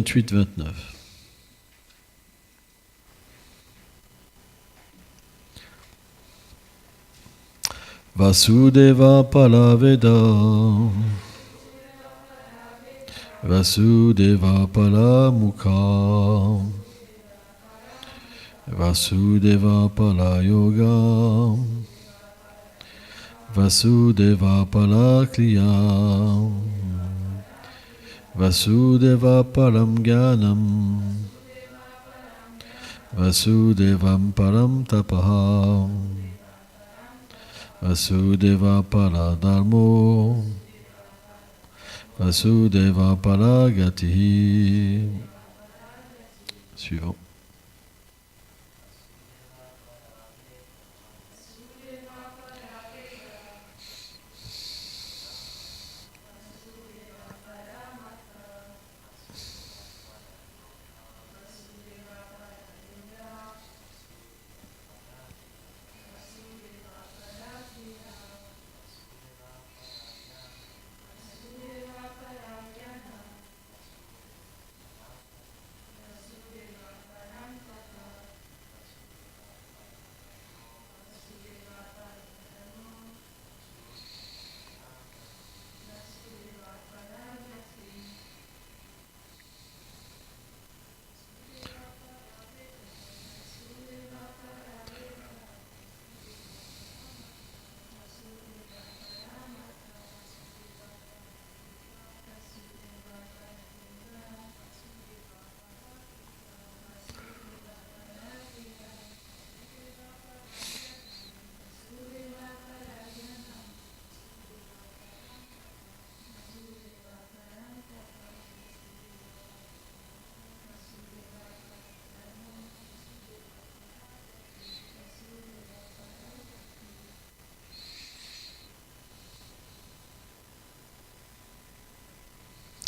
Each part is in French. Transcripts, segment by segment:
28-29. Vasudeva Palaveda Vasudeva Palamukha Vasudeva Palayoga Vasudeva Palakliya Vasudeva Param Gyanam Vasudevam Param Tapaha Vasudeva Paradharmo Vasudeva Paragati. Suivant.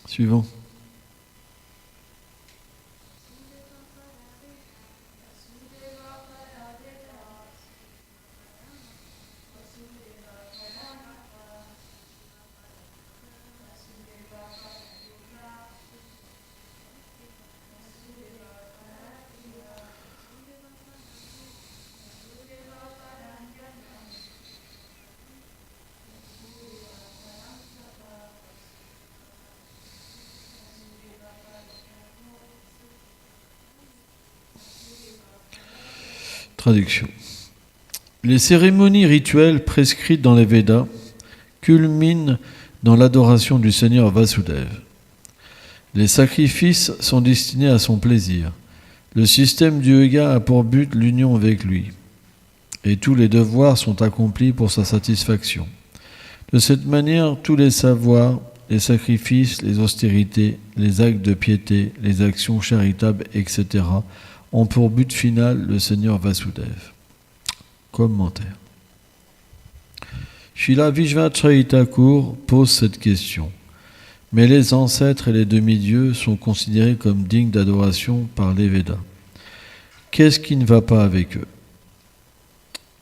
Suivant. Traduction. Les cérémonies rituelles prescrites dans les Védas culminent dans l'adoration du Seigneur Vasudeva. Les sacrifices sont destinés à son plaisir. Le système du yoga a pour but l'union avec lui. Et tous les devoirs sont accomplis pour sa satisfaction. De cette manière, tous les savoirs, les sacrifices, les austérités, les actes de piété, les actions charitables, etc., ont pour but final le Seigneur Vasudeva. Commentaire. Srila Vishvacharya Thakur pose cette question. Mais les ancêtres et les demi-dieux sont considérés comme dignes d'adoration par les Védas. Qu'est-ce qui ne va pas avec eux?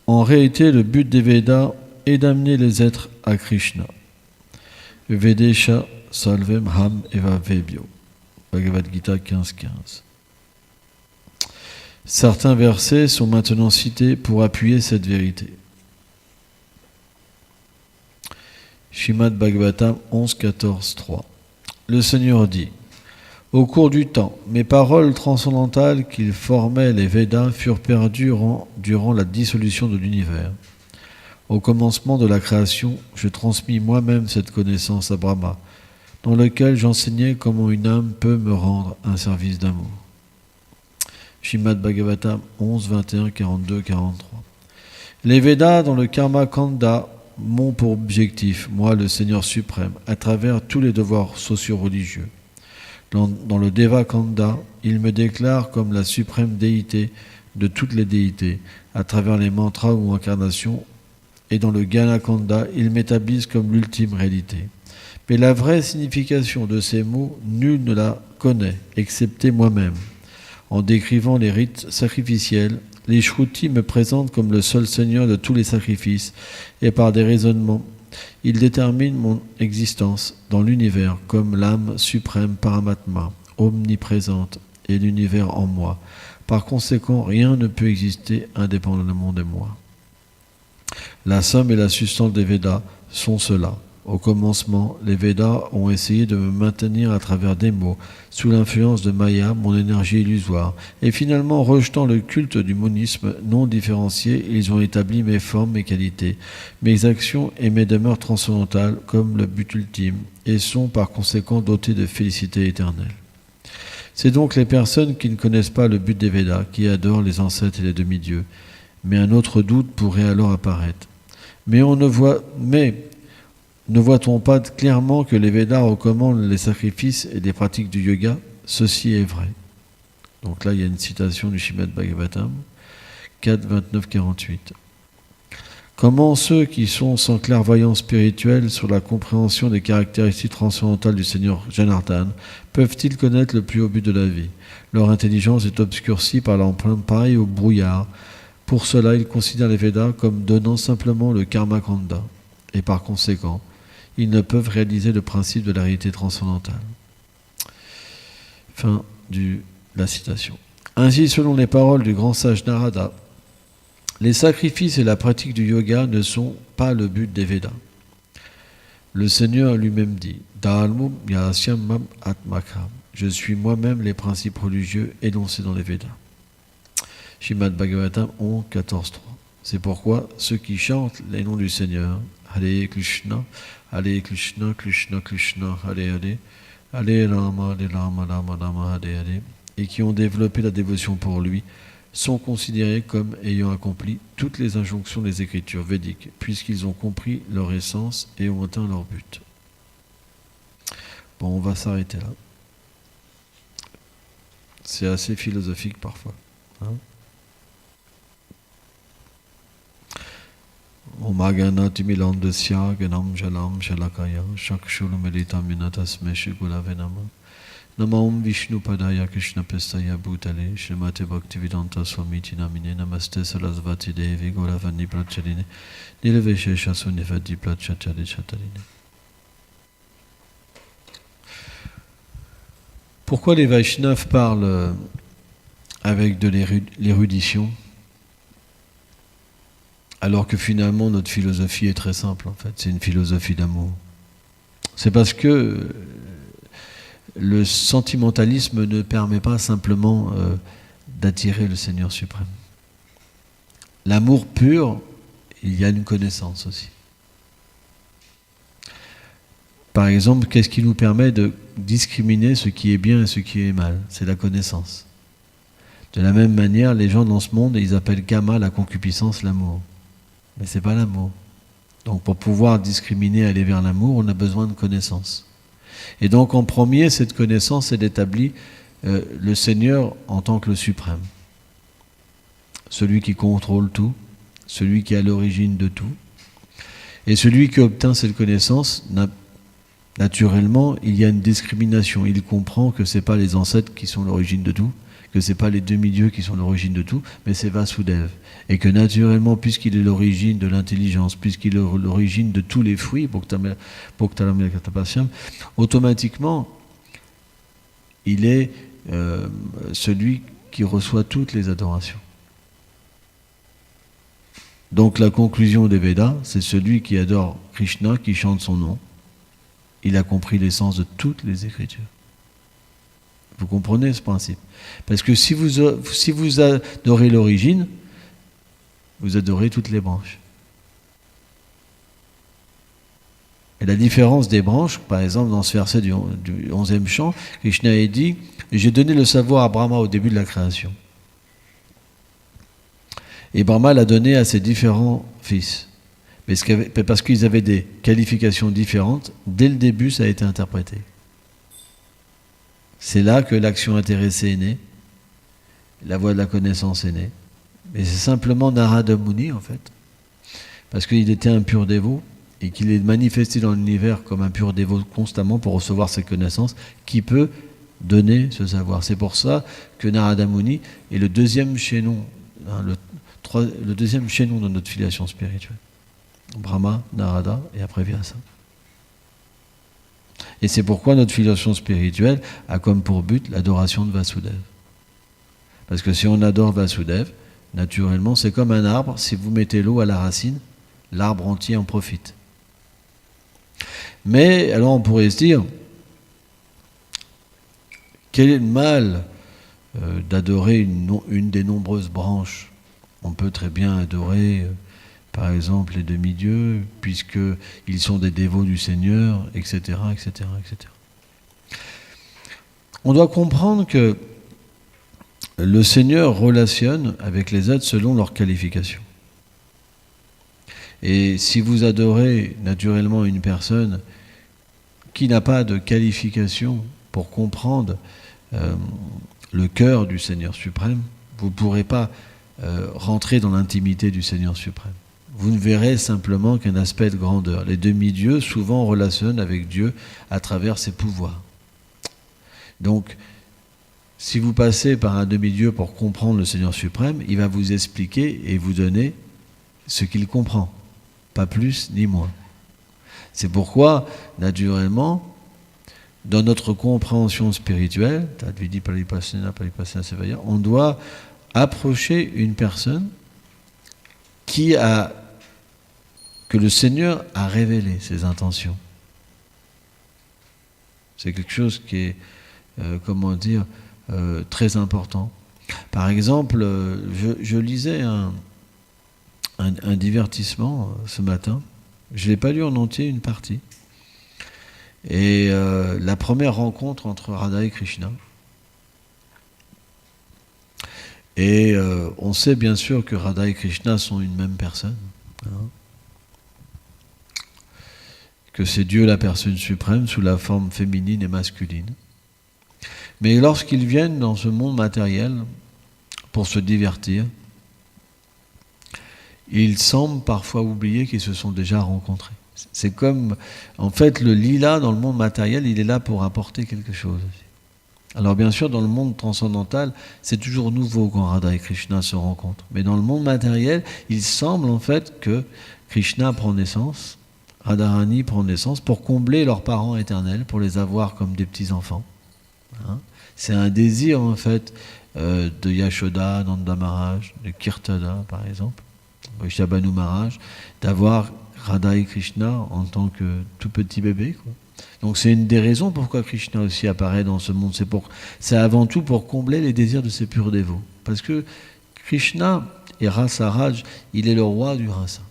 En réalité, le but des Védas est d'amener les êtres à Krishna. Vedesha salvem ham eva vebhyo. Bhagavad Gita 15-15. Certains versets sont maintenant cités pour appuyer cette vérité. Srimad Bhagavatam 11.14.3. Le Seigneur dit: au cours du temps, mes paroles transcendantales qui formaient les Védas furent perdues durant la dissolution de l'univers. Au commencement de la création, je transmis moi-même cette connaissance à Brahma, dans lequel j'enseignais comment une âme peut me rendre un service d'amour. Srimad Bhagavatam 11, 21, 42, 43. Les Védas dans le Karma Kanda m'ont pour objectif, moi le Seigneur suprême, à travers tous les devoirs socio-religieux. Dans le Deva Kanda, il me déclare comme la suprême déité de toutes les déités, à travers les mantras ou incarnations, et dans le Gnana Kanda, il m'établisse comme l'ultime réalité. Mais la vraie signification de ces mots, nul ne la connaît, excepté moi-même. En décrivant les rites sacrificiels, les Shrutis me présentent comme le seul Seigneur de tous les sacrifices, et par des raisonnements, ils déterminent mon existence dans l'univers comme l'âme suprême Paramatma, omniprésente et l'univers en moi. Par conséquent, rien ne peut exister indépendamment de moi. La somme et la substance des Védas sont cela. Au commencement, les Védas ont essayé de me maintenir à travers des mots, sous l'influence de Maya, mon énergie illusoire. Et finalement, rejetant le culte du monisme non différencié, ils ont établi mes formes, mes qualités, mes actions et mes demeures transcendantales comme le but ultime, et sont par conséquent dotés de félicité éternelle. C'est donc les personnes qui ne connaissent pas le but des Védas, qui adorent les ancêtres et les demi-dieux. Mais un autre doute pourrait alors apparaître. Mais ne voit-on pas clairement que les Védas recommandent les sacrifices et les pratiques du yoga? Ceci est vrai. Donc là, il y a une citation du Srimad Bhagavatam, 4, 29, 48. Comment ceux qui sont sans clairvoyance spirituelle sur la compréhension des caractéristiques transcendantales du Seigneur Janardhan peuvent-ils connaître le plus haut but de la vie? Leur intelligence est obscurcie par l'empreinte pareille au brouillard. Pour cela, ils considèrent les Védas comme donnant simplement le karma kanda, et par conséquent, ils ne peuvent réaliser le principe de la réalité transcendantale. Fin de la citation. Ainsi, selon les paroles du grand sage Narada, les sacrifices et la pratique du yoga ne sont pas le but des Védas. Le Seigneur lui-même dit « Dharmam yasyamam atmakam » Je suis moi-même les principes religieux énoncés dans les Védas. Srimad Bhagavatam 11, 14, 3. C'est pourquoi ceux qui chantent les noms du Seigneur, Hare Krishna, Krishna Krishna, Hare Hare, Hare Rama, Rama Rama, Hare Hare, et qui ont développé la dévotion pour lui, sont considérés comme ayant accompli toutes les injonctions des Écritures védiques, puisqu'ils ont compris leur essence et ont atteint leur but. Bon, on va s'arrêter là. C'est assez philosophique parfois. Hein? Omagana timilandasya ganam jalam shalakaya shakshulumelitamina tasme shigulave nama nama om vishnu padaya krishna pestaya bhutale shrimate bhaktivedanta swamiti namine namaste sarasvati devi goravani prachaline nirveshesha sunivadi prachachari chataline. Pourquoi les Vaishnavas parlent avec de l'érudition, alors que finalement notre philosophie est très simple en fait, c'est une philosophie d'amour? C'est parce que le sentimentalisme ne permet pas simplement d'attirer le Seigneur suprême. L'amour pur, il y a une connaissance aussi. Par exemple, qu'est-ce qui nous permet de discriminer ce qui est bien et ce qui est mal? C'est la connaissance. De la même manière, les gens dans ce monde, ils appellent kama, la concupiscence, l'amour. Mais ce n'est pas l'amour. Donc pour pouvoir discriminer, aller vers l'amour, on a besoin de connaissance. Et donc en premier, cette connaissance, elle établit le Seigneur en tant que le suprême. Celui qui contrôle tout, celui qui est à l'origine de tout. Et celui qui obtient cette connaissance, naturellement, il y a une discrimination. Il comprend que ce n'est pas les ancêtres qui sont l'origine de tout, que ce n'est pas les demi-dieux qui sont l'origine de tout, mais c'est Vasudeva. Et que naturellement, puisqu'il est l'origine de l'intelligence, puisqu'il est l'origine de tous les fruits, automatiquement, il est celui qui reçoit toutes les adorations. Donc la conclusion des Védas, c'est celui qui adore Krishna, qui chante son nom. Il a compris l'essence de toutes les Écritures. Vous comprenez ce principe? Parce que si vous adorez l'origine, vous adorez toutes les branches. Et la différence des branches, par exemple dans ce verset du 11e chant, Krishna a dit « J'ai donné le savoir à Brahma au début de la création ». Et Brahma l'a donné à ses différents fils. Parce qu'ils avaient des qualifications différentes, dès le début, ça a été interprété. C'est là que l'action intéressée est née, la voie de la connaissance est née. Mais c'est simplement Narada Muni, en fait, parce qu'il était un pur dévot, et qu'il est manifesté dans l'univers comme un pur dévot constamment pour recevoir ces connaissances, qui peut donner ce savoir. C'est pour ça que Narada Muni est le deuxième chaînon, le deuxième chaînon de notre filiation spirituelle. Brahma, Narada et après Vyasa. Et c'est pourquoi notre filiation spirituelle a comme pour but l'adoration de Vasudeva. Parce que si on adore Vasudeva, naturellement, c'est comme un arbre, si vous mettez l'eau à la racine, l'arbre entier en profite. Mais alors on pourrait se dire, quel est le mal d'adorer une des nombreuses branches? On peut très bien adorer, par exemple, les demi-dieux, puisqu'ils sont des dévots du Seigneur, etc., etc., etc. On doit comprendre que le Seigneur relationne avec les êtres selon leurs qualifications. Et si vous adorez naturellement une personne qui n'a pas de qualification pour comprendre le cœur du Seigneur suprême, vous ne pourrez pas rentrer dans l'intimité du Seigneur suprême. Vous ne verrez simplement qu'un aspect de grandeur. Les demi-dieux souvent relationnent avec Dieu à travers ses pouvoirs. Donc, si vous passez par un demi-dieu pour comprendre le Seigneur suprême, il va vous expliquer et vous donner ce qu'il comprend, pas plus ni moins. C'est pourquoi, naturellement, dans notre compréhension spirituelle, on doit approcher une personne que le Seigneur a révélé ses intentions. C'est quelque chose qui est, très important. Par exemple, je lisais un divertissement ce matin. Je ne l'ai pas lu en entier, une partie. Et la première rencontre entre Radha et Krishna. Et on sait bien sûr que Radha et Krishna sont une même personne. Hein, que c'est Dieu la personne suprême sous la forme féminine et masculine. Mais lorsqu'ils viennent dans ce monde matériel pour se divertir, ils semblent parfois oublier qu'ils se sont déjà rencontrés. C'est comme, en fait, le lila dans le monde matériel, il est là pour apporter quelque chose. Alors bien sûr, dans le monde transcendantal, c'est toujours nouveau quand Radha et Krishna se rencontrent. Mais dans le monde matériel, il semble en fait que Krishna prend naissance, Radharani prend naissance pour combler leurs parents éternels, pour les avoir comme des petits-enfants. Hein, c'est un désir en fait de Yashoda, Nanda Maharaj, de Kirtada par exemple, Vrishabhanu Maharaj, d'avoir Radha et Krishna en tant que tout petit bébé, quoi. Donc c'est une des raisons pourquoi Krishna aussi apparaît dans ce monde. C'est avant tout pour combler les désirs de ses purs dévots. Parce que Krishna est Rasa Raj, il est le roi du rasa.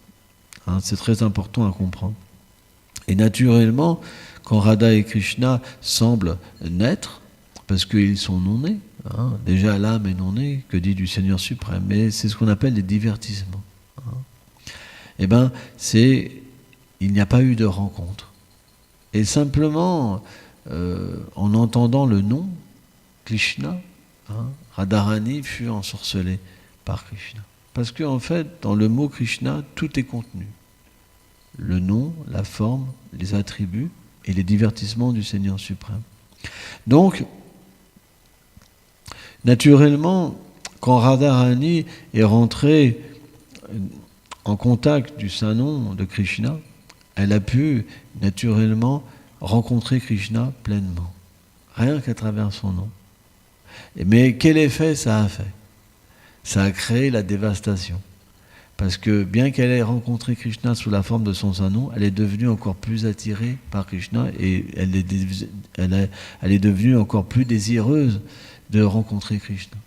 Hein, c'est très important à comprendre. Et naturellement, quand Radha et Krishna semblent naître, parce qu'ils sont non-nés, hein, déjà l'âme est non-née, que dit du Seigneur suprême, mais c'est ce qu'on appelle les divertissements. Hein. Eh bien, il n'y a pas eu de rencontre. Et simplement, en entendant le nom, Krishna, hein, Radharani fut ensorcelée par Krishna. Parce qu'en fait, dans le mot Krishna, tout est contenu. Le nom, la forme, les attributs et les divertissements du Seigneur suprême. Donc, naturellement, quand Radharani est rentrée en contact du Saint-Nom de Krishna, elle a pu naturellement rencontrer Krishna pleinement, rien qu'à travers son nom. Mais quel effet ça a fait? Ça a créé la dévastation. Parce que bien qu'elle ait rencontré Krishna sous la forme de son Saint-Nom, elle est devenue encore plus attirée par Krishna et elle est devenue encore plus désireuse de rencontrer Krishna.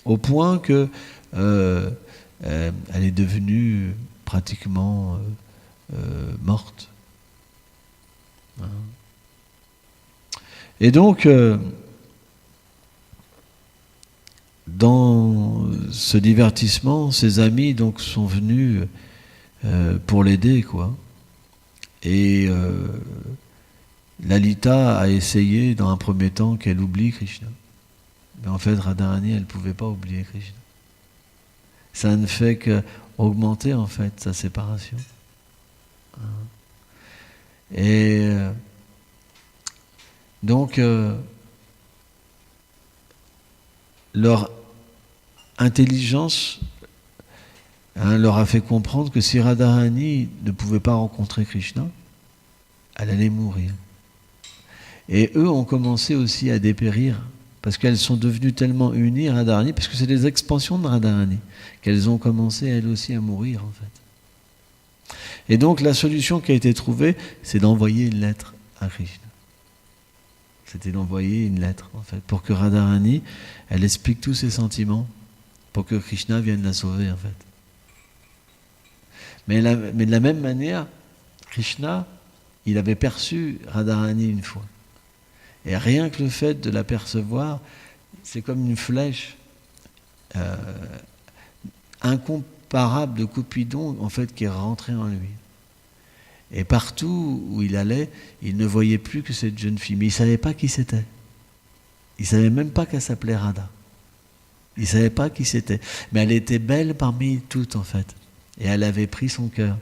Au point que elle est devenue pratiquement morte. Et donc, dans ce divertissement, ses amis donc sont venus pour l'aider, quoi. Et Lalita a essayé dans un premier temps qu'elle oublie Krishna. Mais en fait, Radharani, elle ne pouvait pas oublier Krishna. Ça ne fait qu'augmenter en fait sa séparation. Et donc, leur intelligence leur a fait comprendre que si Radharani ne pouvait pas rencontrer Krishna, elle allait mourir. Et eux ont commencé aussi à dépérir, parce qu'elles sont devenues tellement unies, Radharani, parce que c'est des expansions de Radharani, qu'elles ont commencé elles aussi à mourir en fait. Et donc la solution qui a été trouvée, c'est d'envoyer une lettre à Krishna. C'était d'envoyer une lettre en fait, pour que Radharani, elle explique tous ses sentiments, pour que Krishna vienne la sauver en fait. Mais de la même manière, Krishna, il avait perçu Radharani une fois. Et rien que le fait de l'apercevoir, c'est comme une flèche incomparable de Cupidon en fait qui est rentrée en lui. Et partout où il allait, il ne voyait plus que cette jeune fille. Mais il ne savait pas qui c'était. Il ne savait même pas qu'elle s'appelait Radha. Il ne savait pas qui c'était. Mais elle était belle parmi toutes en fait. Et elle avait pris son cœur.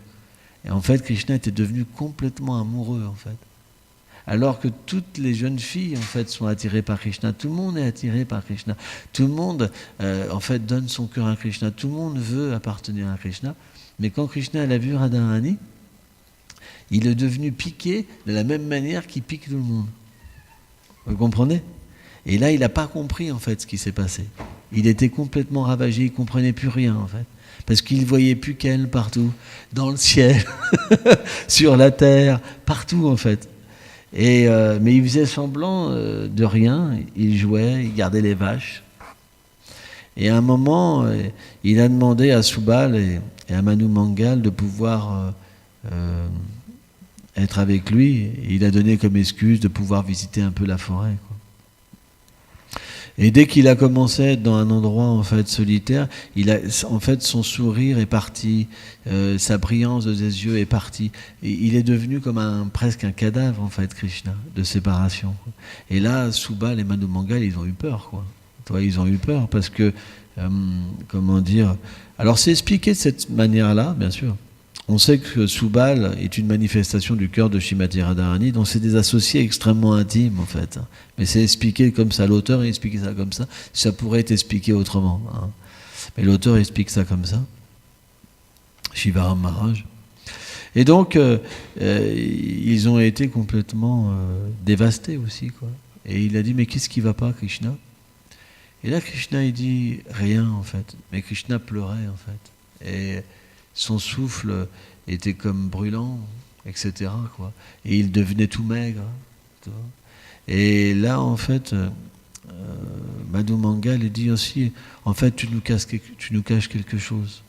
Et en fait, Krishna était devenu complètement amoureux en fait. Alors que toutes les jeunes filles en fait sont attirées par Krishna. Tout le monde est attiré par Krishna. Tout le monde en fait donne son cœur à Krishna. Tout le monde veut appartenir à Krishna. Mais quand Krishna a vu Radharani, il est devenu piqué de la même manière qu'il pique tout le monde. Vous comprenez? Et là, il n'a pas compris en fait ce qui s'est passé. Il était complètement ravagé, il ne comprenait plus rien en fait. Parce qu'il ne voyait plus qu'elle partout, dans le ciel, sur la terre, partout en fait. Mais il faisait semblant de rien, il jouait, il gardait les vaches. Et à un moment, il a demandé à Subal et à Manu Mangal de pouvoir être avec lui. Et il a donné comme excuse de pouvoir visiter un peu la forêt, quoi. Et dès qu'il a commencé à être dans un endroit en fait solitaire, en fait son sourire est parti, sa brillance de ses yeux est partie. Et il est devenu comme presque un cadavre en fait, Krishna, de séparation. Et là, Subal et Manu Mangal, ils ont eu peur, quoi. Toi, ils ont eu peur parce que, comment dire. Alors c'est expliqué de cette manière-là, bien sûr. On sait que Subal est une manifestation du cœur de Srimati Radharani, donc c'est des associés extrêmement intimes en fait. Mais c'est expliqué comme ça, l'auteur a expliqué ça comme ça pourrait être expliqué autrement. Hein. Mais l'auteur explique ça comme ça, Shivaram Maharaj. Et donc, ils ont été complètement dévastés aussi, quoi. Et il a dit, mais qu'est-ce qui ne va pas, Krishna? Et là, Krishna, il dit rien en fait. Mais Krishna pleurait en fait. Et son souffle était comme brûlant, etc., quoi. Et il devenait tout maigre. Tu vois. Et là, en fait, Madhu Mangal il dit aussi, en fait, tu nous caches quelque chose.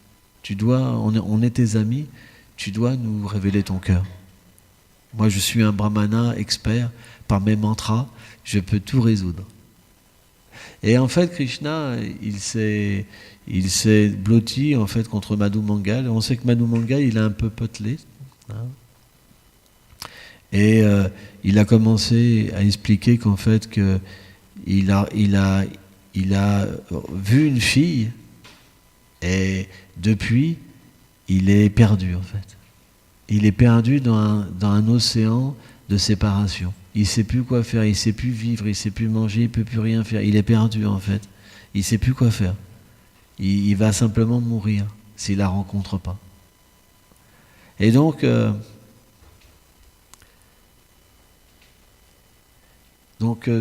On est tes amis, tu dois nous révéler ton cœur. Moi, je suis un brahmana expert, par mes mantras, je peux tout résoudre. Et en fait, Krishna, il s'est blotti en fait contre Madhu Mangal. On sait que Madhu Mangal, il est un peu potelé. Hein. Et il a commencé à expliquer qu'en fait il a vu une fille et depuis il est perdu en fait. Il est perdu dans un océan de séparation. Il ne sait plus quoi faire, il ne sait plus vivre, il ne sait plus manger, il ne peut plus rien faire. Il est perdu en fait. Il ne sait plus quoi faire. Il va simplement mourir s'il ne la rencontre pas. Et donc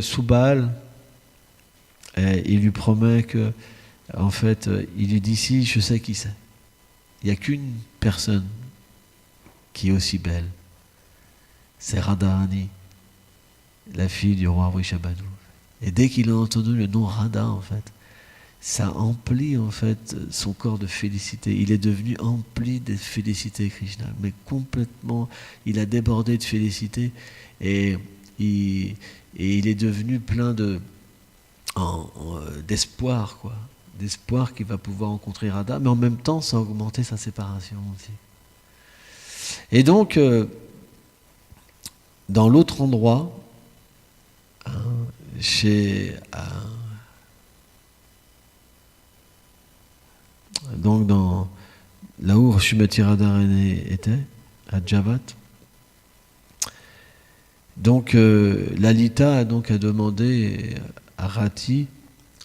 Subal, il lui promet que, en fait, il lui dit si je sais qui c'est. Il n'y a qu'une personne qui est aussi belle. C'est Radharani, la fille du roi Vrishabhadru. Et dès qu'il a entendu le nom Radha, en fait, ça emplit en fait son corps de félicité. Il est devenu empli de félicité, Krishna, mais complètement, il a débordé de félicité et il est devenu plein d'espoir, quoi. D'espoir qu'il va pouvoir rencontrer Radha, mais en même temps, ça a augmenté sa séparation aussi. Et donc, dans l'autre endroit, hein, donc là où Srimati Radharani était, à Javat, donc Lalita a demandé à Rati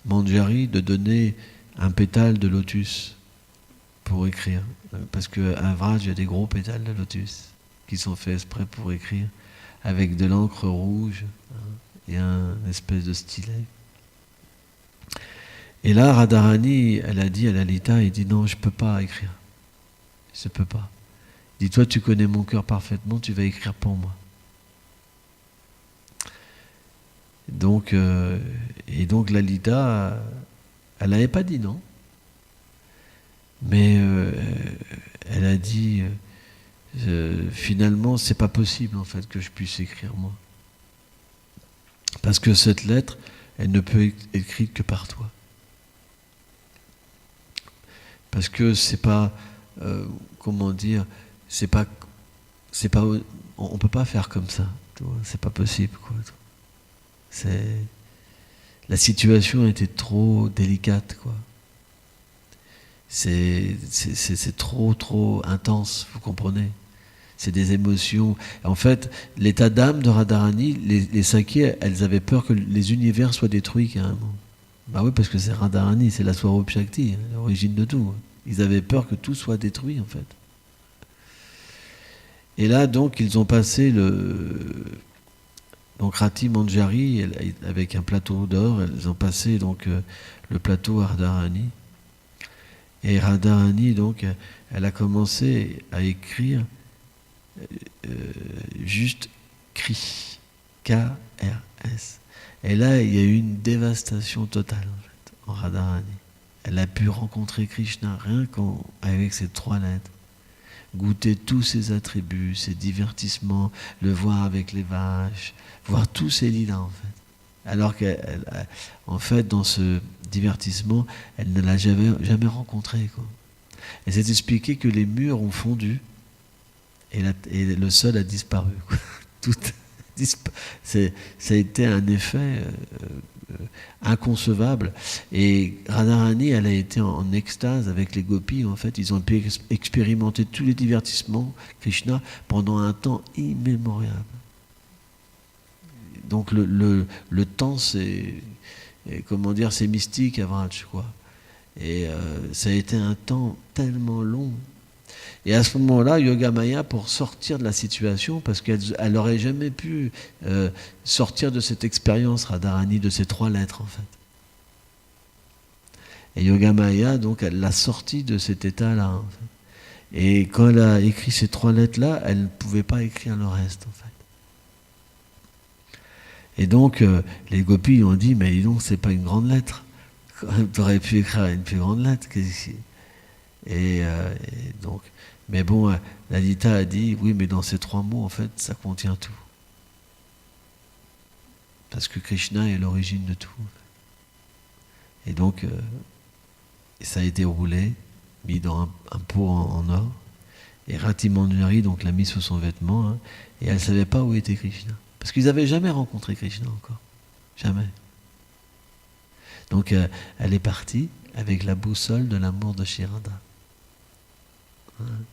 Manjari de donner un pétale de lotus pour écrire. Parce qu'à Vraj, il y a des gros pétales de lotus qui sont faits exprès pour écrire. avec de l'encre rouge, et un espèce de stylet. Et là, Radharani, elle a dit à Lalita, il dit non, je ne peux pas écrire. Je ne peux pas. Il dit, toi, tu connais mon cœur parfaitement, tu vas écrire pour moi. Donc, Lalita, elle n'avait pas dit non. Mais elle a dit, finalement, c'est pas possible en fait que je puisse écrire moi. Parce que cette lettre, elle ne peut être écrite que par toi. Parce que c'est pas, comment dire, c'est pas, on peut pas faire comme ça. C'est pas possible, quoi. La situation était trop délicate, quoi. C'est trop intense, vous comprenez? C'est des émotions. En fait, l'état d'âme de Radharani, les Sakhis, elles avaient peur que les univers soient détruits carrément. Bah oui, parce que c'est Radharani, c'est la Swarup Shakti, l'origine de tout. Ils avaient peur que tout soit détruit, en fait. Et là, donc, ils ont passé donc Rati Manjari, avec un plateau d'or, elles ont passé donc le plateau à Radharani. Et Radharani, donc, elle a commencé à écrire juste Kri, K-R-S. Et là, il y a eu une dévastation totale, en fait, en Radharani. Elle a pu rencontrer Krishna rien qu'avec ces 3 lettres. Goûter tous ses attributs, ses divertissements, le voir avec les vaches, voir tous ses lilas, en fait. Alors qu'en fait, dans ce divertissement, elle ne l'a jamais rencontré, quoi. Elle s'est expliqué que les murs ont fondu et le sol a disparu, quoi. Tout ça a été un effet inconcevable. Et Radharani, elle a été en extase avec les gopis. En fait, ils ont pu expérimenter tous les divertissements Krishna pendant un temps immémorial. Donc le temps, c'est mystique à Vraj, quoi. Et ça a été un temps tellement long. Et à ce moment-là, Yogamaya, pour sortir de la situation, parce qu'elle n'aurait jamais pu sortir de cette expérience, Radharani, de ces 3 lettres, en fait. Et Yogamaya, donc, elle l'a sortie de cet état-là, en fait. Et quand elle a écrit ces 3 lettres-là, elle ne pouvait pas écrire le reste, en fait. Et donc, les gopis ont dit, mais dis donc, c'est pas une grande lettre. Tu aurais pu écrire une plus grande lettre. Et donc, mais bon, Lalita a dit, oui, mais dans ces 3 mots, en fait, ça contient tout. Parce que Krishna est l'origine de tout. Et donc, ça a été roulé, mis dans un pot en or. Et Rati Manjari, donc, l'a mis sous son vêtement, hein, et elle ne savait pas où était Krishna. Parce qu'ils n'avaient jamais rencontré Krishna encore. Jamais. Donc, elle est partie avec la boussole de l'amour de Shri Radha.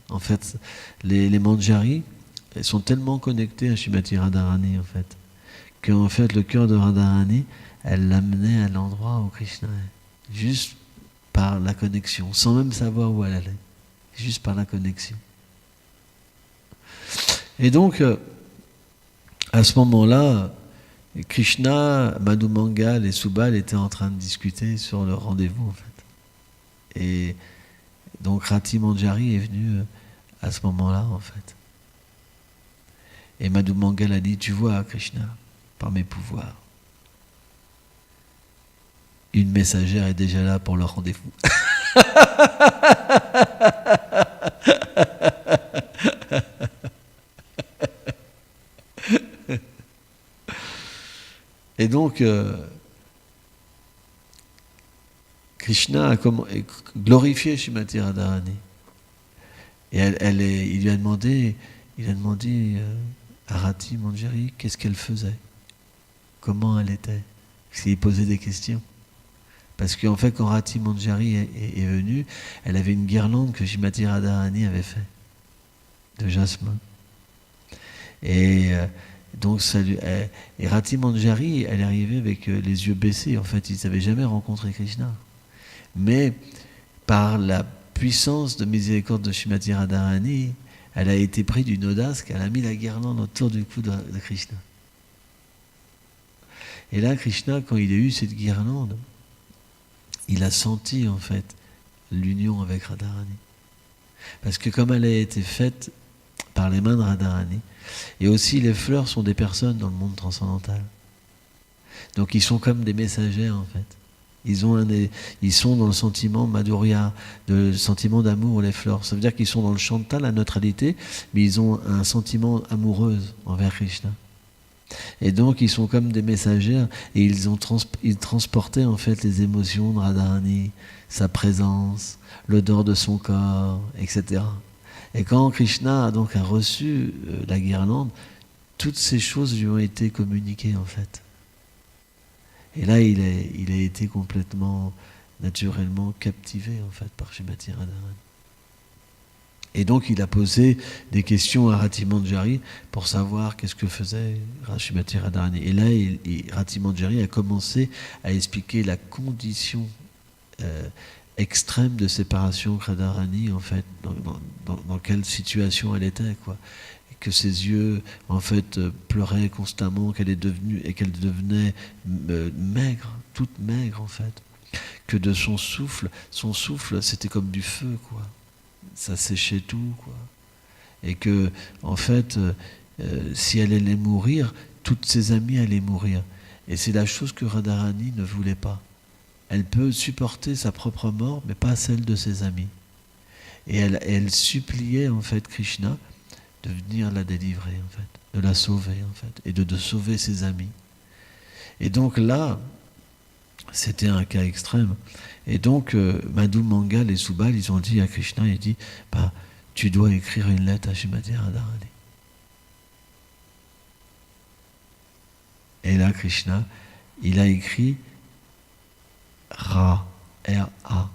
En fait, les Manjari sont tellement connectés à Srimati Radharani, en fait, qu'en fait, le cœur de Radharani, elle l'amenait à l'endroit où Krishna est. Juste par la connexion, sans même savoir où elle allait. Juste par la connexion. Et donc, à ce moment-là, Krishna, Madhu Mangal et Subal étaient en train de discuter sur le rendez-vous, en fait. Et donc Rati Manjari est venu à ce moment-là, en fait. Et Madhu Mangal a dit, tu vois, Krishna, par mes pouvoirs, une messagère est déjà là pour le rendez-vous. Et donc, Krishna a glorifié Srimati Radharani. Et il lui a demandé à Rati Manjari qu'est-ce qu'elle faisait, comment elle était, parce qu'il posait des questions. Parce qu'en fait, quand Rati Manjari est venue, elle avait une guirlande que Srimati Radharani avait fait, de jasmin. Et donc, et Rati Manjari, elle est arrivée avec les yeux baissés. En fait, ils n'avaient jamais rencontré Krishna. Mais par la puissance de miséricorde de Srimati Radharani, elle a été prise d'une audace qu'elle a mis la guirlande autour du cou de Krishna. Et là, Krishna, quand il a eu cette guirlande, il a senti en fait l'union avec Radharani. Parce que comme elle a été faite par les mains de Radharani, et aussi les fleurs sont des personnes dans le monde transcendantal. Donc ils sont comme des messagers en fait. Ils sont dans le sentiment Madhurya, le sentiment d'amour, les fleurs. Ça veut dire qu'ils sont dans le Shanta, la neutralité, mais ils ont un sentiment amoureux envers Krishna. Et donc ils sont comme des messagers et ils transportaient en fait les émotions de Radharani, sa présence, l'odeur de son corps, etc. Et quand Krishna a reçu la guirlande, toutes ces choses lui ont été communiquées en fait. Et là, il a été complètement, naturellement captivé en fait par Srimati Radharani. Et donc, il a posé des questions à Rati Manjari pour savoir qu'est-ce que faisait Srimati Radharani. Et là, Rati Manjari a commencé à expliquer la condition extrême de séparation que Radharani, en fait, dans quelle situation elle était, quoi. Que ses yeux, en fait, pleuraient constamment, qu'elle devenait maigre, toute maigre, en fait. Que de son souffle, c'était comme du feu, quoi. Ça séchait tout, quoi. Et que, en fait, si elle allait mourir, toutes ses amies allaient mourir. Et c'est la chose que Radharani ne voulait pas. Elle peut supporter sa propre mort, mais pas celle de ses amis. Et elle suppliait, en fait, Krishna de venir la délivrer, en fait, de la sauver, en fait, et de sauver ses amis. Et donc là, c'était un cas extrême. Et donc, Madhu Mangal et Subal, ils ont dit à Krishna, il dit, tu dois écrire une lettre à Srimati Radharani. Et là, Krishna, il a écrit Ra, R-A.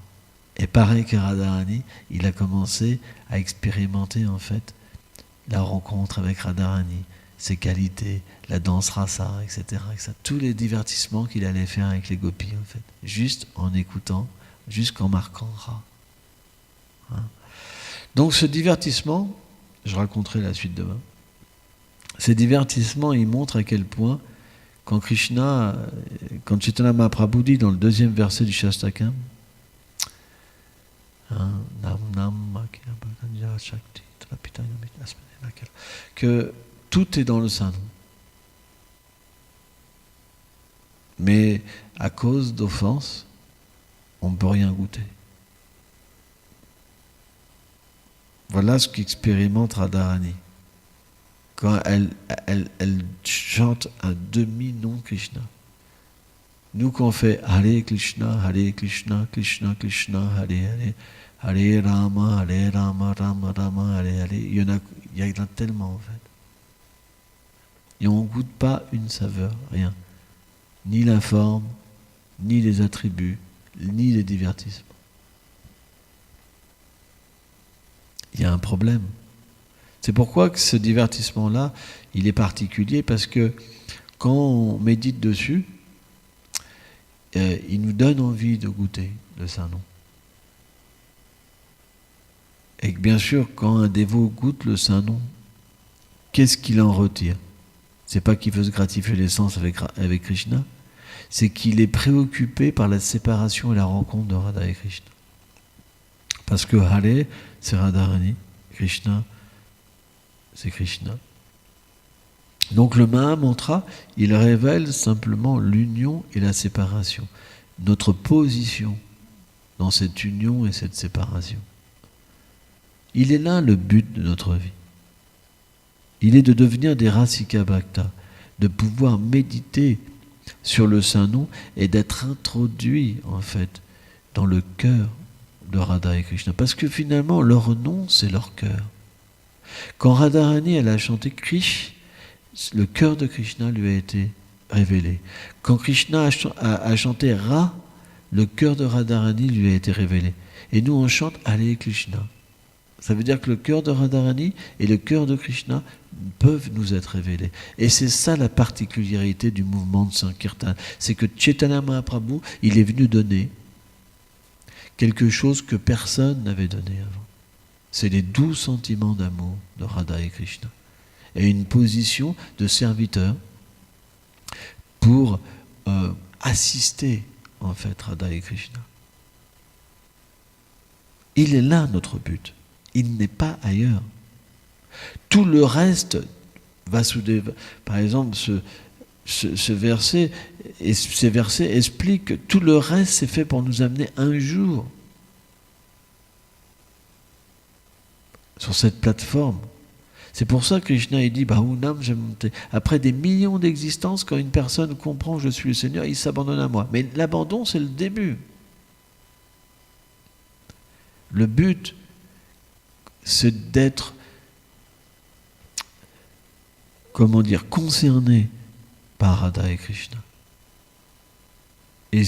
Et pareil que Radharani, il a commencé à expérimenter, en fait, la rencontre avec Radharani, ses qualités, la danse rasa, etc., etc. Tous les divertissements qu'il allait faire avec les gopis, en fait, juste en écoutant, jusqu'en marquant Ra. Hein? Donc ce divertissement, je raconterai la suite demain, ces divertissements, ils montrent à quel point, quand Chaitanya Mahaprabhu dit dans le 2e verset du Shastakam, que tout est dans le Saint-Nom. Mais à cause d'offenses, on ne peut rien goûter. Voilà ce qu'expérimente Radharani. Quand elle chante un demi-nom Krishna. Nous, quand on fait Hare Krishna, Krishna Krishna, Hare Hare, Hare Rama, Rama Rama, Hare Hare, il y en a tellement en fait. Et on ne goûte pas une saveur, rien. Ni la forme, ni les attributs, ni les divertissements. Il y a un problème. C'est pourquoi que ce divertissement-là, il est particulier, parce que quand on médite dessus, il nous donne envie de goûter le Saint-Nom. Et que bien sûr, quand un dévot goûte le Saint-Nom, qu'est-ce qu'il en retire? C'est pas qu'il veut se gratifier les sens avec Krishna, c'est qu'il est préoccupé par la séparation et la rencontre de Radha et Krishna. Parce que Hare, c'est Radharani, Krishna, c'est Krishna. Donc le Mahamantra, il révèle simplement l'union et la séparation, notre position dans cette union et cette séparation. Il est là le but de notre vie. Il est de devenir des Rasika Bhakta, de pouvoir méditer sur le Saint-Nom et d'être introduit en fait dans le cœur de Radha et Krishna. Parce que finalement, leur nom, c'est leur cœur. Quand Radharani, elle a chanté Krish, le cœur de Krishna lui a été révélé. Quand Krishna a chanté Ra, le cœur de Radharani lui a été révélé. Et nous, on chante Hare Krishna. Ça veut dire que le cœur de Radharani et le cœur de Krishna peuvent nous être révélés. Et c'est ça la particularité du mouvement de Sankirtan. C'est que Chaitanya Mahaprabhu, il est venu donner quelque chose que personne n'avait donné avant. C'est les doux sentiments d'amour de Radha et Krishna. Et une position de serviteur pour assister, en fait, Radha et Krishna. Il est là notre but. Il n'est pas ailleurs. Tout le reste, Vasudeva, par exemple, ce verset, et ces versets expliquent que tout le reste c'est fait pour nous amener un jour sur cette plateforme. C'est pour ça que Krishna il dit Bahunam Jamante. Après des millions d'existences, quand une personne comprend que je suis le Seigneur, il s'abandonne à moi. Mais l'abandon, c'est le début. Le but, c'est d'être, comment dire, concerné par Radha et Krishna. Et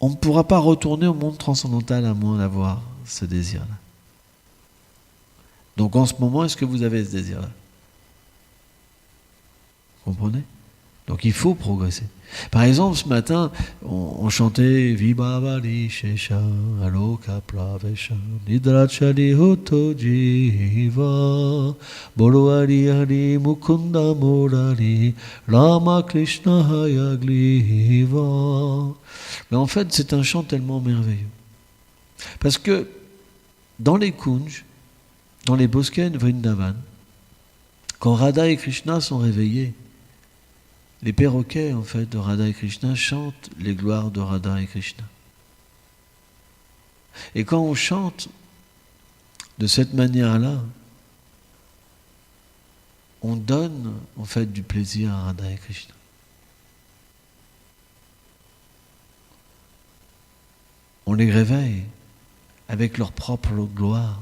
on ne pourra pas retourner au monde transcendantal à moins d'avoir ce désir-là. Donc en ce moment, est-ce que vous avez ce désir-là? Vous comprenez? Donc il faut progresser. Par exemple, ce matin, on chantait Vibhavali Shesha Aloka Plavesha Nidrachali Hoto Jiva Bolo Hari Hari Mukunda Murari Rama Krishna Hayagliva. Mais en fait, c'est un chant tellement merveilleux. Parce que dans les kunj, dans les bosquets de Vrindavan, quand Radha et Krishna sont réveillés, les perroquets, en fait, de Radha et Krishna chantent les gloires de Radha et Krishna. Et quand on chante de cette manière-là, on donne, en fait, du plaisir à Radha et Krishna. On les réveille avec leur propre gloire.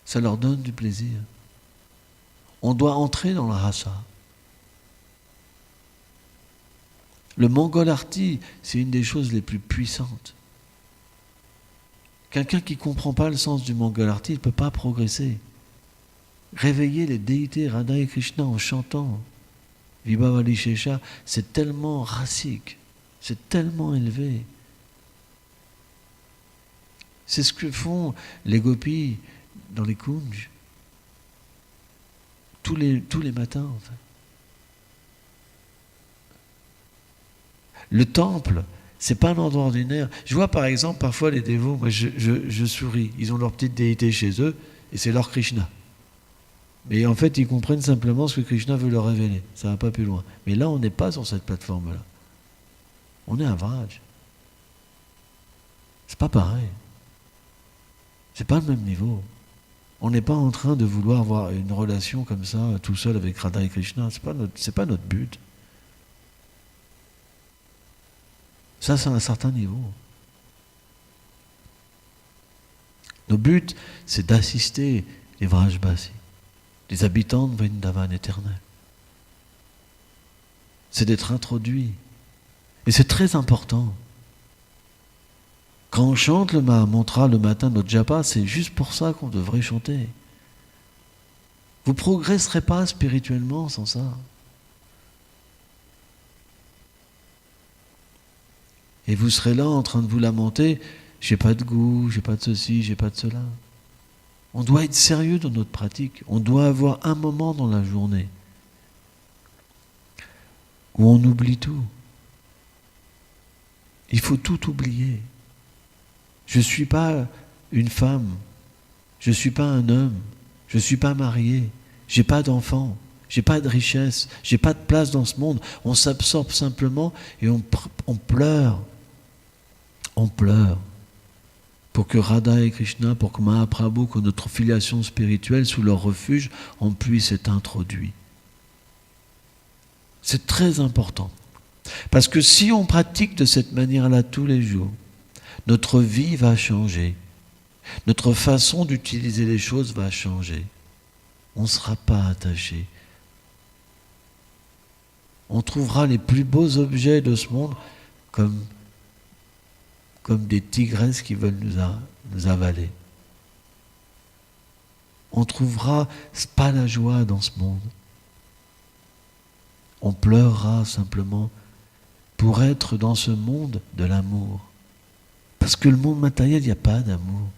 Ça leur donne du plaisir. On doit entrer dans la rasa. Le Mangalarti, c'est une des choses les plus puissantes. Quelqu'un qui ne comprend pas le sens du Mangalarti, il ne peut pas progresser. Réveiller les déités Radha et Krishna en chantant Vibhavali Shesha, c'est tellement rasique, c'est tellement élevé. C'est ce que font les gopis dans les kunj tous les matins, en fait. Le temple, c'est pas un endroit ordinaire. Je vois par exemple parfois les dévots, moi je souris, ils ont leur petite déité chez eux et c'est leur Krishna. Mais en fait, ils comprennent simplement ce que Krishna veut leur révéler. Ça va pas plus loin. Mais là, on n'est pas sur cette plateforme-là. On est à Vraj. C'est pas pareil. C'est pas le même niveau. On n'est pas en train de vouloir avoir une relation comme ça, tout seul avec Radha et Krishna. C'est pas notre but. Ça, c'est un certain niveau. Notre but, c'est d'assister les Vrajbasi, les habitants de Vrindavan éternel. C'est d'être introduit. Et c'est très important. Quand on chante le mantra le matin, notre japa, c'est juste pour ça qu'on devrait chanter. Vous ne progresserez pas spirituellement sans ça. Et vous serez là en train de vous lamenter, j'ai pas de goût, j'ai pas de ceci, j'ai pas de cela. On doit être sérieux dans notre pratique. On doit avoir un moment dans la journée où on oublie tout. Il faut tout oublier. Je ne suis pas une femme, je ne suis pas un homme, je ne suis pas marié, j'ai pas d'enfant, j'ai pas de richesse, j'ai pas de place dans ce monde. On s'absorbe simplement et on pleure. On pleure pour que Radha et Krishna, pour que Mahaprabhu, que notre filiation spirituelle sous leur refuge, on puisse être introduit. C'est très important. Parce que si on pratique de cette manière-là tous les jours, notre vie va changer. Notre façon d'utiliser les choses va changer. On ne sera pas attaché. On trouvera les plus beaux objets de ce monde comme des tigresses qui veulent nous avaler. On trouvera pas la joie dans ce monde. On pleurera simplement pour être dans ce monde de l'amour. Parce que le monde matériel, il n'y a pas d'amour.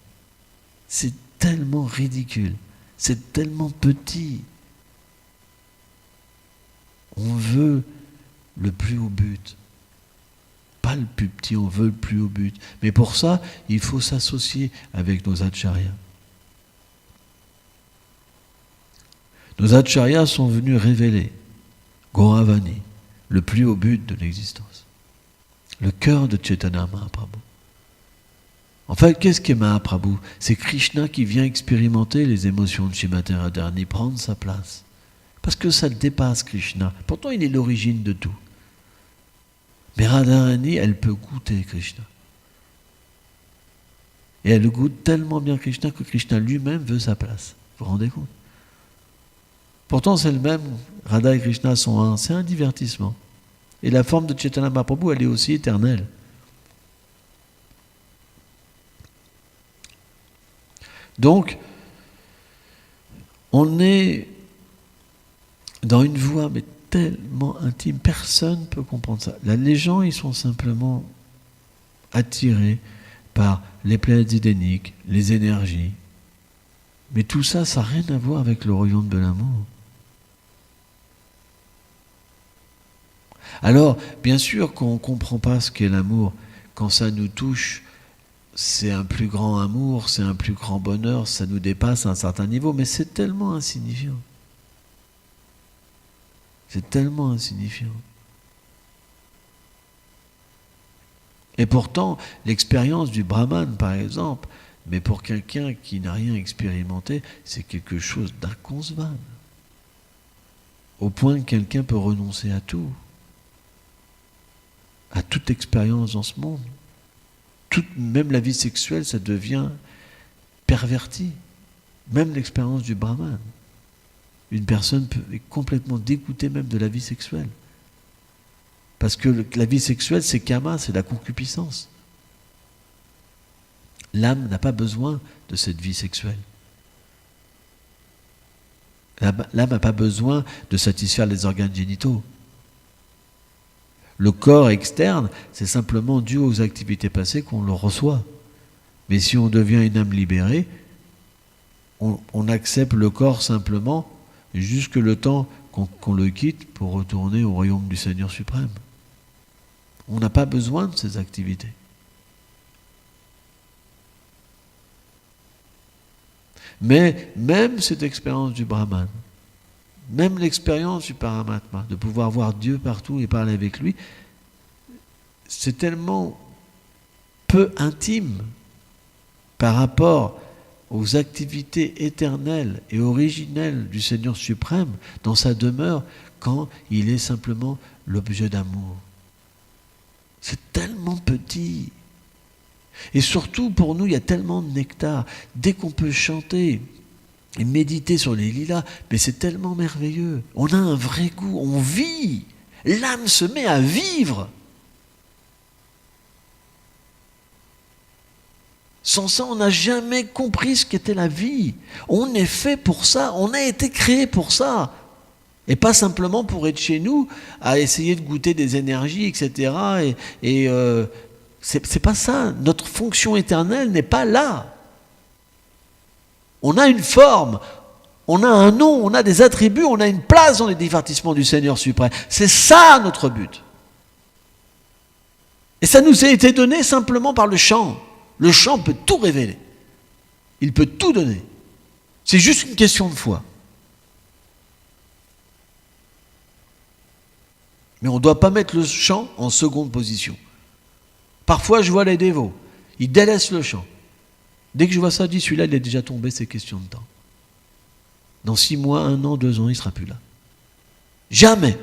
C'est tellement ridicule, c'est tellement petit. On veut le plus haut but. Pas le plus petit, on veut le plus haut but. Mais pour ça, il faut s'associer avec nos acharyas. Nos acharyas sont venus révéler Gauravani, le plus haut but de l'existence. Le cœur de Chaitanya Mahaprabhu. En fait, qu'est-ce qu'est Mahaprabhu? C'est Krishna qui vient expérimenter les émotions de Srimati Radharani, prendre sa place. Parce que ça dépasse Krishna. Pourtant, il est l'origine de tout. Mais Radharani, elle peut goûter Krishna. Et elle goûte tellement bien Krishna que Krishna lui-même veut sa place. Vous vous rendez compte? Pourtant, c'est le même. Radha et Krishna sont un. C'est un divertissement. Et la forme de Chaitanya Mahaprabhu, elle est aussi éternelle. Donc, on est dans une voie, mais tellement intime, personne ne peut comprendre ça. Là, les gens, ils sont simplement attirés par les planètes édéniques, les énergies. Mais tout ça, ça n'a rien à voir avec le royaume de l'amour. Alors, bien sûr qu'on ne comprend pas ce qu'est l'amour. Quand ça nous touche, c'est un plus grand amour, c'est un plus grand bonheur, ça nous dépasse à un certain niveau, mais c'est tellement insignifiant. C'est tellement insignifiant. Et pourtant, l'expérience du Brahman, par exemple, mais pour quelqu'un qui n'a rien expérimenté, c'est quelque chose d'inconcevable. Au point que quelqu'un peut renoncer à tout, à toute expérience dans ce monde. Même la vie sexuelle, ça devient perverti. Même l'expérience du Brahman. Une personne est complètement dégoûtée même de la vie sexuelle. Parce que la vie sexuelle, c'est kama, c'est la concupiscence. L'âme n'a pas besoin de cette vie sexuelle. L'âme n'a pas besoin de satisfaire les organes génitaux. Le corps externe, c'est simplement dû aux activités passées qu'on le reçoit. Mais si on devient une âme libérée, on accepte le corps simplement jusque le temps qu'on le quitte pour retourner au royaume du Seigneur suprême. On n'a pas besoin de ces activités. Mais même cette expérience du Brahman, même l'expérience du Paramatma, de pouvoir voir Dieu partout et parler avec lui, c'est tellement peu intime par rapport aux activités éternelles et originelles du Seigneur suprême dans sa demeure quand il est simplement l'objet d'amour. C'est tellement petit. Et surtout, pour nous, il y a tellement de nectar. Dès qu'on peut chanter et méditer sur les lilas, mais c'est tellement merveilleux. On a un vrai goût, on vit. L'âme se met à vivre. Sans ça, on n'a jamais compris ce qu'était la vie. On est fait pour ça, on a été créé pour ça. Et pas simplement pour être chez nous, à essayer de goûter des énergies, etc. C'est pas ça. Notre fonction éternelle n'est pas là. On a une forme, on a un nom, on a des attributs, on a une place dans les divertissements du Seigneur suprême. C'est ça notre but. Et ça nous a été donné simplement par le chant. Le chant peut tout révéler. Il peut tout donner. C'est juste une question de foi. Mais on ne doit pas mettre le chant en seconde position. Parfois, je vois les dévots. Ils délaissent le chant. Dès que je vois ça, je dis, celui-là, il est déjà tombé, c'est question de temps. Dans 6 mois, 1 an, 2 ans, il ne sera plus là. Jamais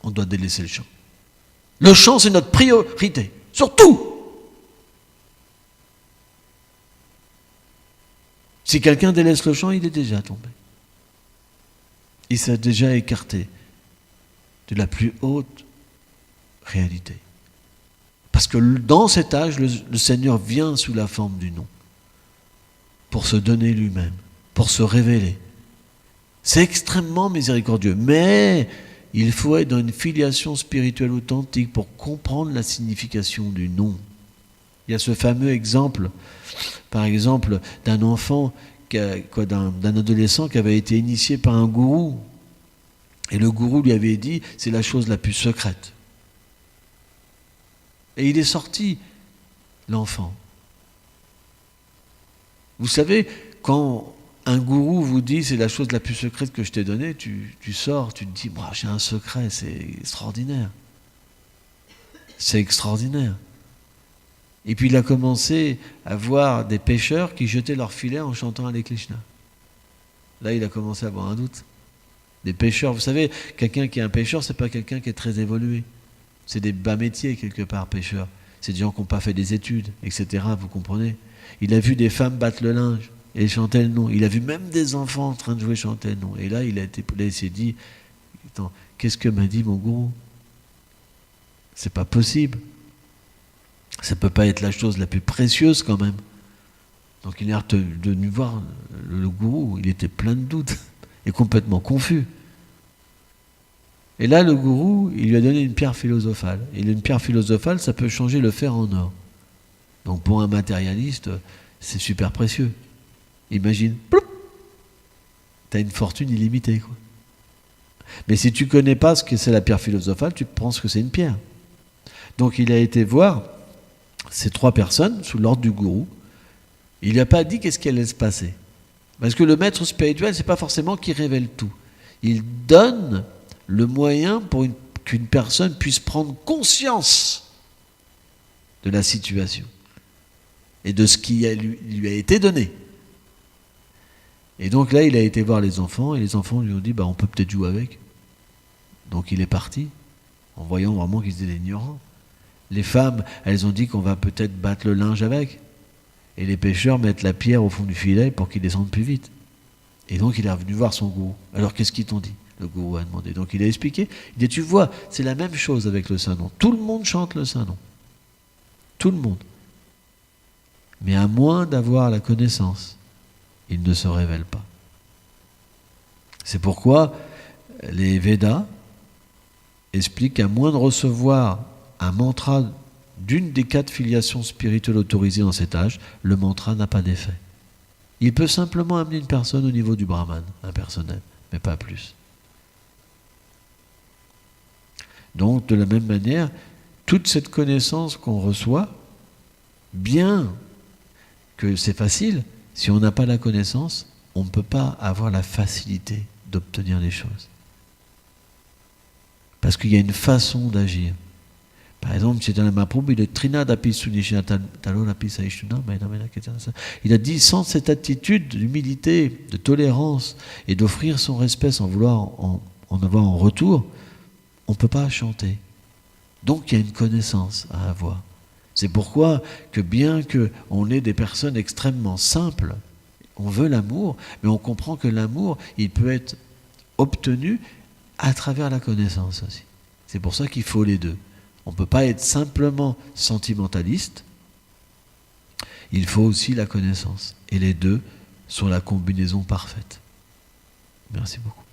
on doit délaisser le chant. Le chant, c'est notre priorité. Surtout. Si quelqu'un délaisse le chant, il est déjà tombé. Il s'est déjà écarté de la plus haute réalité. Parce que dans cet âge, le Seigneur vient sous la forme du nom pour se donner lui-même, pour se révéler. C'est extrêmement miséricordieux, mais il faut être dans une filiation spirituelle authentique pour comprendre la signification du nom. Il y a ce fameux exemple par exemple, d'un enfant, d'un adolescent qui avait été initié par un gourou. Et le gourou lui avait dit, c'est la chose la plus secrète. Et il est sorti, l'enfant. Vous savez, quand un gourou vous dit, c'est la chose la plus secrète que je t'ai donnée, tu sors, tu te dis, moi, j'ai un secret, c'est extraordinaire. C'est extraordinaire. Et puis il a commencé à voir des pêcheurs qui jetaient leurs filets en chantant Hare Krishna. Là, il a commencé à avoir un doute. Des pêcheurs, vous savez, quelqu'un qui est un pêcheur, c'est pas quelqu'un qui est très évolué. C'est des bas métiers, quelque part, pêcheurs. C'est des gens qui n'ont pas fait des études, etc., vous comprenez. Il a vu des femmes battre le linge et chanter le nom. Il a vu même des enfants en train de jouer chanter le nom. Et là, il s'est dit, attends, qu'est-ce que m'a dit mon gourou? C'est pas possible. Ça peut pas être la chose la plus précieuse quand même. Donc il est venu voir le gourou, il était plein de doutes et complètement confus. Et là, le gourou, il lui a donné une pierre philosophale. Et une pierre philosophale, ça peut changer le fer en or. Donc pour un matérialiste, c'est super précieux. Imagine, t'as une fortune illimitée, quoi. Mais si tu connais pas ce que c'est la pierre philosophale, tu penses que c'est une pierre. Donc il a été voir ces 3 personnes sous l'ordre du gourou. Il lui a pas dit qu'est-ce qui allait se passer. Parce que le maître spirituel, c'est pas forcément qu'il révèle tout. Il donne le moyen pour qu'une personne puisse prendre conscience de la situation et de ce qui lui a été donné. Et donc là, il a été voir les enfants, et les enfants lui ont dit, on peut peut-être jouer avec. Donc il est parti, en voyant vraiment qu'ils étaient ignorants. Les femmes, elles ont dit qu'on va peut-être battre le linge avec. Et les pêcheurs mettent la pierre au fond du filet pour qu'il descende plus vite. Et donc il est revenu voir son gourou. Alors qu'est-ce qu'ils t'ont dit? Le gourou a demandé. Donc il a expliqué. Il dit, tu vois, c'est la même chose avec le Saint-Nom. Tout le monde chante le Saint-Nom. Tout le monde. Mais à moins d'avoir la connaissance, il ne se révèle pas. C'est pourquoi les Védas expliquent qu'à moins de recevoir un mantra d'une des 4 filiations spirituelles autorisées dans cet âge, le mantra n'a pas d'effet. Il peut simplement amener une personne au niveau du Brahman, impersonnel, mais pas plus. Donc, de la même manière, toute cette connaissance qu'on reçoit, bien que c'est facile, si on n'a pas la connaissance, on ne peut pas avoir la facilité d'obtenir les choses. Parce qu'il y a une façon d'agir. Par exemple, Chaitanya Mahaprabhu, il est Trinadapi Sunishina Talorapi Saishuna, il a dit, sans cette attitude d'humilité, de tolérance et d'offrir son respect sans vouloir en avoir en retour, on ne peut pas chanter. Donc il y a une connaissance à avoir. C'est pourquoi que bien qu'on ait des personnes extrêmement simples, on veut l'amour, mais on comprend que l'amour, il peut être obtenu à travers la connaissance aussi. C'est pour ça qu'il faut les deux. On ne peut pas être simplement sentimentaliste, il faut aussi la connaissance. Et les deux sont la combinaison parfaite. Merci beaucoup.